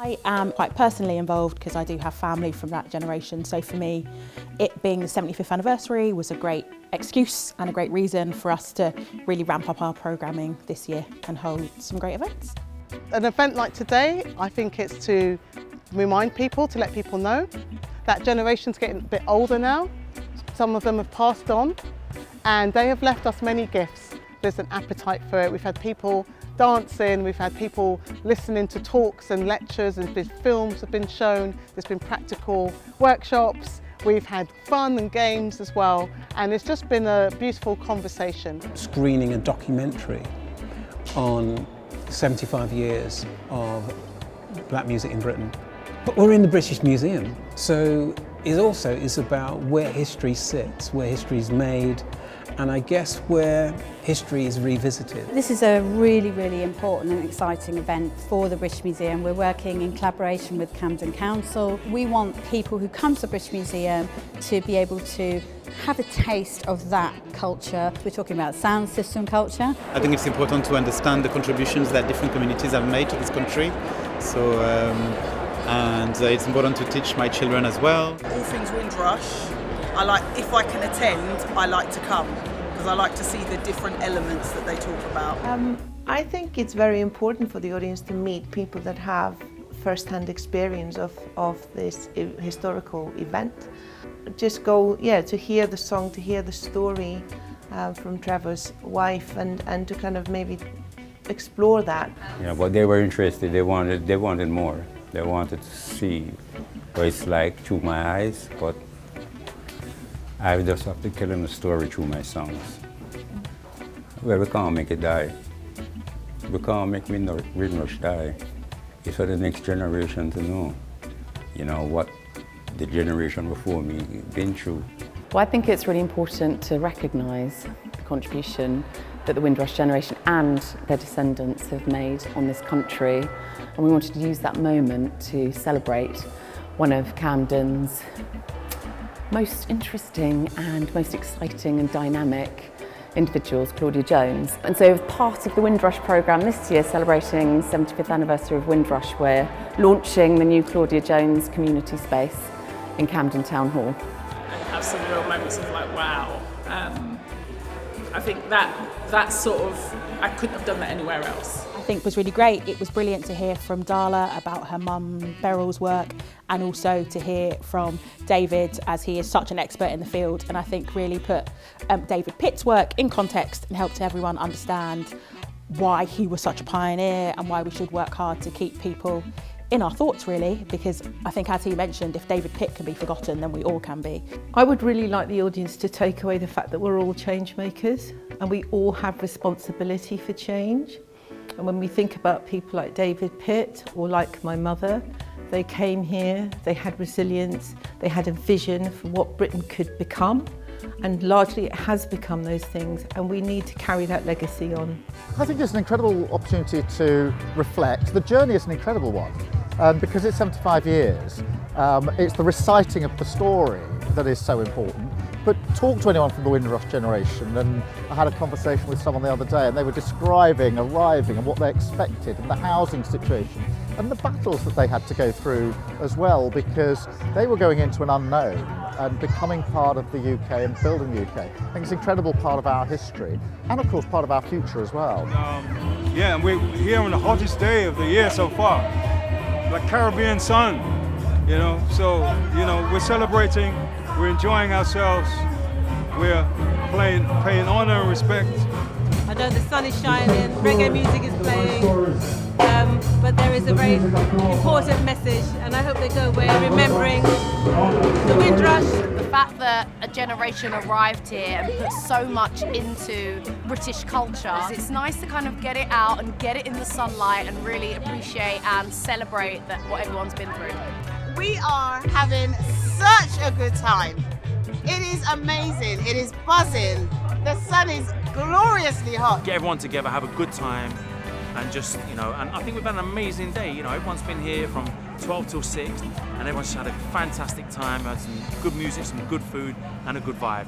I am quite personally involved because I do have family from that generation, so for me it being the 75th anniversary was a great excuse and a great reason for us to really ramp up our programming this year and hold some great events. An event like today, I think it's to remind people, to let people know that generation's getting a bit older now. Some of them have passed on and they have left us many gifts. There's an appetite for it. We've had people dancing, we've had people listening to talks and lectures, and films have been shown, there's been practical workshops, we've had fun and games as well, and it's just been a beautiful conversation. Screening a documentary on 75 years of black music in Britain. But we're in the British Museum, so it also is about where history sits, where history is made, and I guess where history is revisited. This is a really, really important and exciting event for the British Museum. We're working in collaboration with Camden Council. We want people who come to the British Museum to be able to have a taste of that culture. We're talking about sound system culture. I think it's important to understand the contributions that different communities have made to this country. So, and it's important to teach my children as well. All things Windrush, if I can attend, I like to come because I like to see the different elements that they talk about. I think it's very important for the audience to meet people that have first-hand experience of this historical event. Just go, to hear the song, to hear the story from Trevor's wife, and to kind of maybe explore that. Yeah, but they were interested. They wanted more. They wanted to see what it's like through my eyes, but I just have to tell them the story through my songs. Well, we can't make it die. We can't make Windrush die. It's for the next generation to know, what the generation before me been through. Well, I think it's really important to recognise the contribution that the Windrush generation and their descendants have made on this country, and we wanted to use that moment to celebrate one of Camden's most interesting and most exciting and dynamic individuals, Claudia Jones. And so as part of the Windrush programme this year, celebrating the 75th anniversary of Windrush, we're launching the new Claudia Jones community space in Camden Town Hall. And have some real moments of like, wow. I think that sort of, I couldn't have done that anywhere else. I think was really great. It was brilliant to hear from Darla about her mum Beryl's work, and also to hear from David, as he is such an expert in the field, and I think really put David Pitt's work in context and helped everyone understand why he was such a pioneer and why we should work hard to keep people in our thoughts, really, because I think, as he mentioned, if David Pitt can be forgotten, then we all can be. I would really like the audience to take away the fact that we're all change makers and we all have responsibility for change. And when we think about people like David Pitt or like my mother, they came here, they had resilience, they had a vision for what Britain could become, and largely it has become those things, and we need to carry that legacy on. I think it's an incredible opportunity to reflect. The journey is an incredible one because it's 75 years. It's the reciting of the story that is so important. But talk to anyone from the Windrush generation, and I had a conversation with someone the other day and they were describing arriving and what they expected and the housing situation and the battles that they had to go through as well, because they were going into an unknown and becoming part of the UK and building the UK. I think it's an incredible part of our history and of course part of our future as well. Yeah, and we're here on the hottest day of the year so far, like Caribbean sun, so we're celebrating. We're enjoying ourselves, we're paying honour and respect. I know the sun is shining, reggae music is playing, but there is a very important message, and I hope they go away remembering the Windrush. The fact that a generation arrived here and put so much into British culture, it's nice to kind of get it out and get it in the sunlight and really appreciate and celebrate what everyone's been through. We are having such a good time. It is amazing, it is buzzing, the sun is gloriously hot. Get everyone together, have a good time, and just, and I think we've had an amazing day. Everyone's been here from 12 till 6, and everyone's had a fantastic time, had some good music, some good food, and a good vibe.